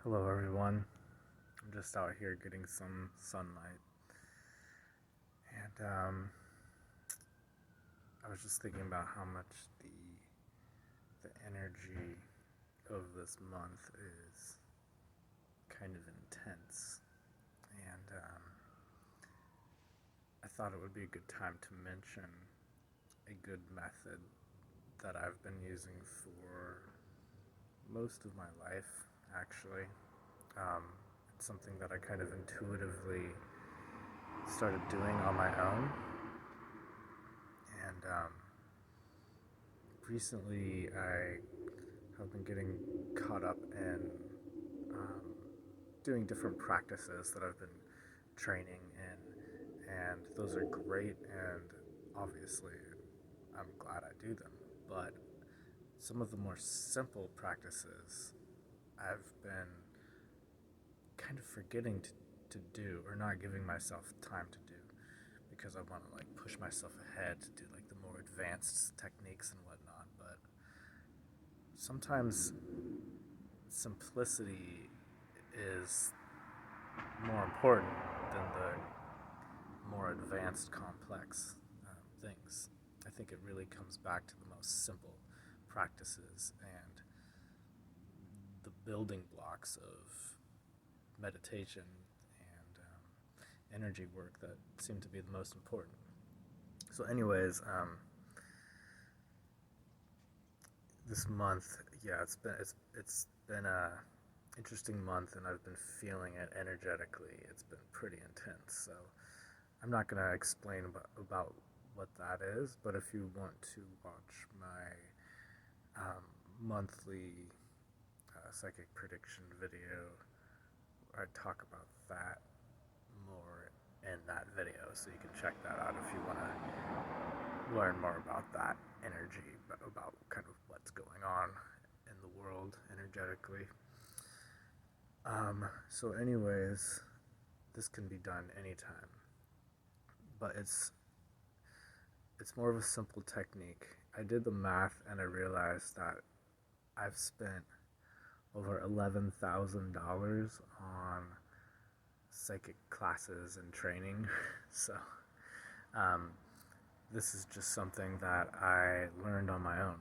Hello, everyone. I'm just out here getting some sunlight, and I was just thinking about how much the energy of this month is kind of intense, and I thought it would be a good time to mention a good method that I've been using for most of my life, actually. Um, it's something that I kind of intuitively started doing on my own, and recently I have been getting caught up in um, doing different practices that I've been training in, and those are great, and obviously I'm glad I do them. But some of the more simple practices I've been kind of forgetting to do, or not giving myself time to do, because I want to like push myself ahead to do like the more advanced techniques and whatnot. But sometimes simplicity is more important than the more advanced, complex things. I think it really comes back to the most simple practices and the building blocks of meditation and energy work that seem to be the most important. So, anyways, this month, yeah, it's been a interesting month, and I've been feeling it energetically. It's been pretty intense. So I'm not going to explain about what that is, but if you want to watch my monthly psychic prediction video, I talk about that more in that video, so you can check that out if you want to learn more about that energy, about kind of what's going on in the world energetically. So, anyways, this can be done anytime, but it's more of a simple technique. I did the math and I realized that I've spent over $11,000 on psychic classes and training. So, um, this is just something that I learned on my own.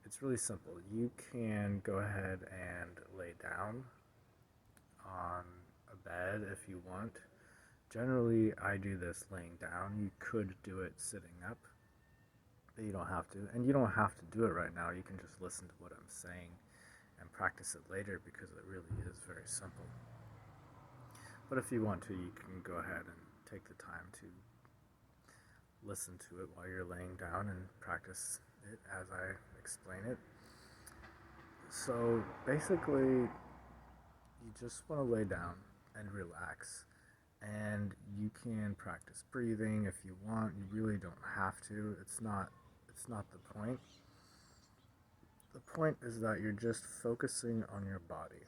It's really simple. You can go ahead and lay down on a bed if you want. Generally, I do this laying down. You could do it sitting up, but you don't have to. And you don't have to do it right now. You can just listen to what I'm saying and practice it later, because it really is very simple. But if you want to, you can go ahead and take the time to listen to it while you're laying down and practice it as I explain it. So basically, you just want to lay down and relax. And you can practice breathing if you want. You really don't have to. It's not the point. The point is that you're just focusing on your body.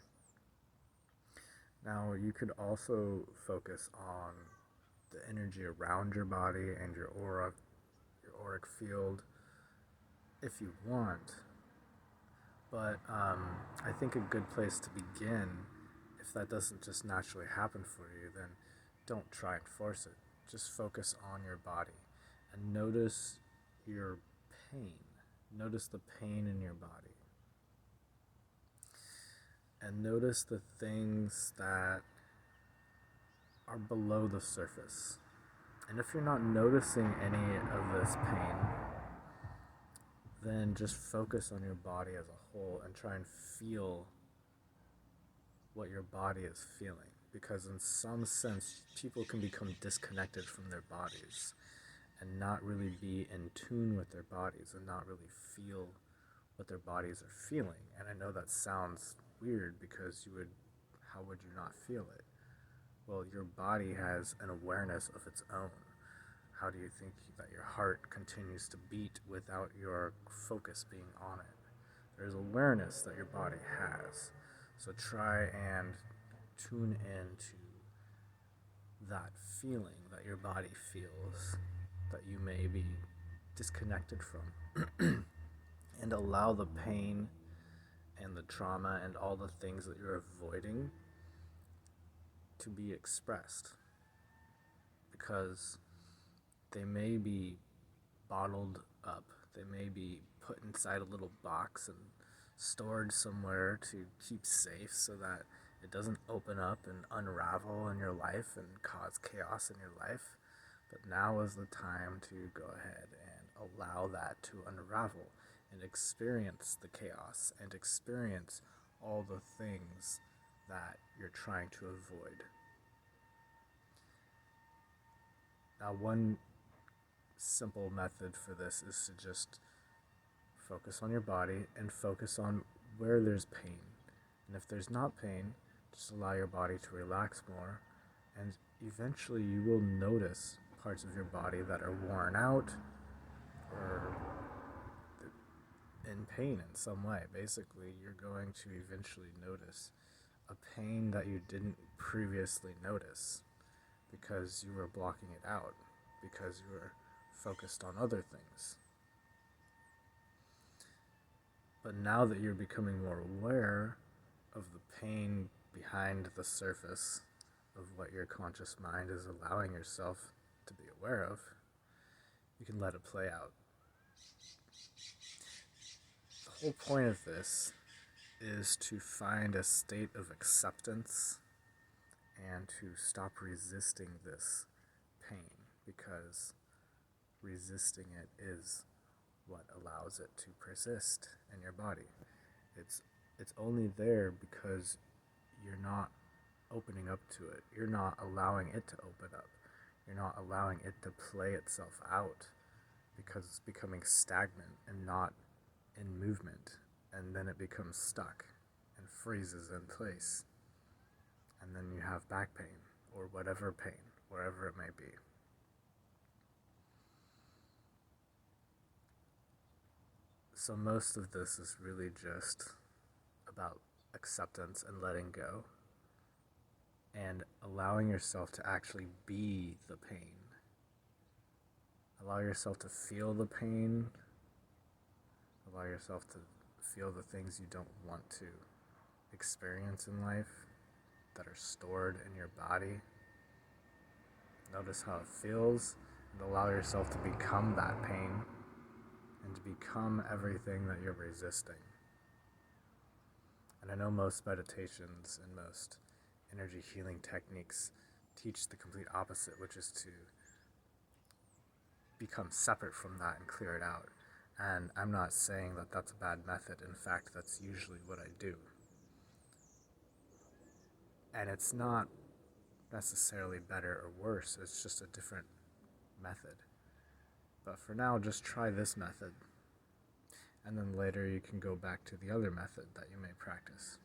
Now, you could also focus on the energy around your body and your aura, your auric field, if you want. But I think a good place to begin, if that doesn't just naturally happen for you, then don't try and force it. Just focus on your body and notice your pain. Notice the pain in your body. And notice the things that are below the surface. And if you're not noticing any of this pain, then just focus on your body as a whole and try and feel what your body is feeling. Because, in some sense, people can become disconnected from their bodies and not really be in tune with their bodies and not really feel what their bodies are feeling. And I know that sounds weird, because how would you not feel it? Well, your body has an awareness of its own. How do you think that your heart continues to beat without your focus being on it? There's awareness that your body has. So try and tune into that feeling that your body feels that you may be disconnected from, and allow the pain and the trauma and all the things that you're avoiding to be expressed, because they may be bottled up, they may be put inside a little box and stored somewhere to keep safe so that it doesn't open up and unravel in your life and cause chaos in your life. But now is the time to go ahead and allow that to unravel and experience the chaos and experience all the things that you're trying to avoid. Now, one simple method for this is to just focus on your body and focus on where there's pain. And if there's not pain, just allow your body to relax more, and eventually you will notice parts of your body that are worn out or in pain in some way. Basically, you're going to eventually notice a pain that you didn't previously notice because you were blocking it out, because you were focused on other things. But now that you're becoming more aware of the pain behind the surface of what your conscious mind is allowing yourself to be aware of, you can let it play out. The whole point of this is to find a state of acceptance and to stop resisting this pain, because resisting it is what allows it to persist in your body. It's only there because you're not opening up to it. You're not allowing it to open up. You're not allowing it to play itself out, because it's becoming stagnant and not in movement, and then it becomes stuck and freezes in place, and then you have back pain or whatever pain, wherever it may be. So most of this is really just about acceptance and letting go and allowing yourself to actually be the pain. Allow yourself to feel the pain. Allow yourself to feel the things you don't want to experience in life that are stored in your body. Notice how it feels, and allow yourself to become that pain and to become everything that you're resisting. And I know most meditations and most energy healing techniques teach the complete opposite, which is to become separate from that and clear it out. And I'm not saying that that's a bad method. In fact, that's usually what I do. And it's not necessarily better or worse, it's just a different method. But for now, just try this method. And then later you can go back to the other method that you may practice.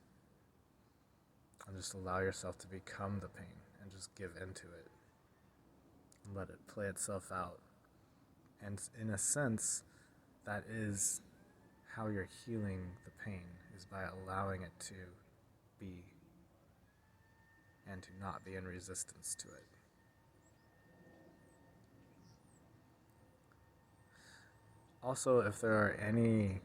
And just allow yourself to become the pain and just give into it. And let it play itself out. And in a sense, that is how you're healing the pain, is by allowing it to be and to not be in resistance to it. Also, if there are any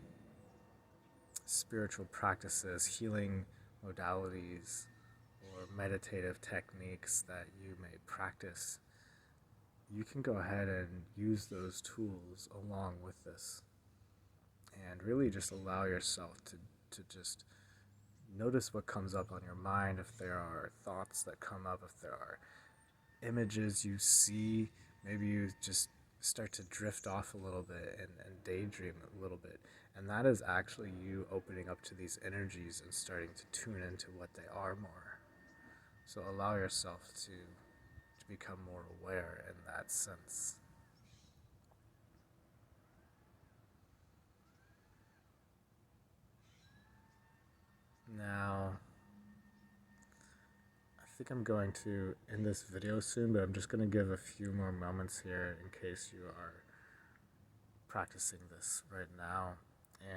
spiritual practices, healing modalities, or meditative techniques that you may practice, you can go ahead and use those tools along with this. And really just allow yourself to just notice what comes up on your mind. If there are thoughts that come up, if there are images you see, maybe you just start to drift off a little bit and daydream a little bit. And that is actually you opening up to these energies and starting to tune into what they are more. So allow yourself to become more aware in that sense. Now, I think I'm going to end this video soon, but I'm just going to give a few more moments here in case you are practicing this right now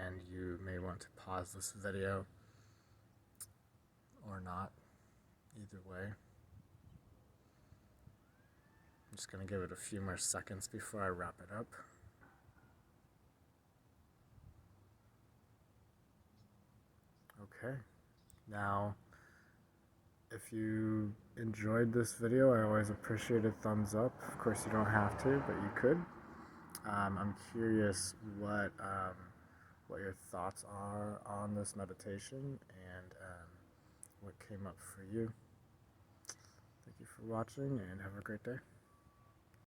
and you may want to pause this video or not. Either way, I'm just going to give it a few more seconds before I wrap it up. Okay. Now, if you enjoyed this video, I always appreciate a thumbs up. Of course, you don't have to, but you could. I'm curious what your thoughts are on this meditation and what came up for you. Thank you for watching and have a great day.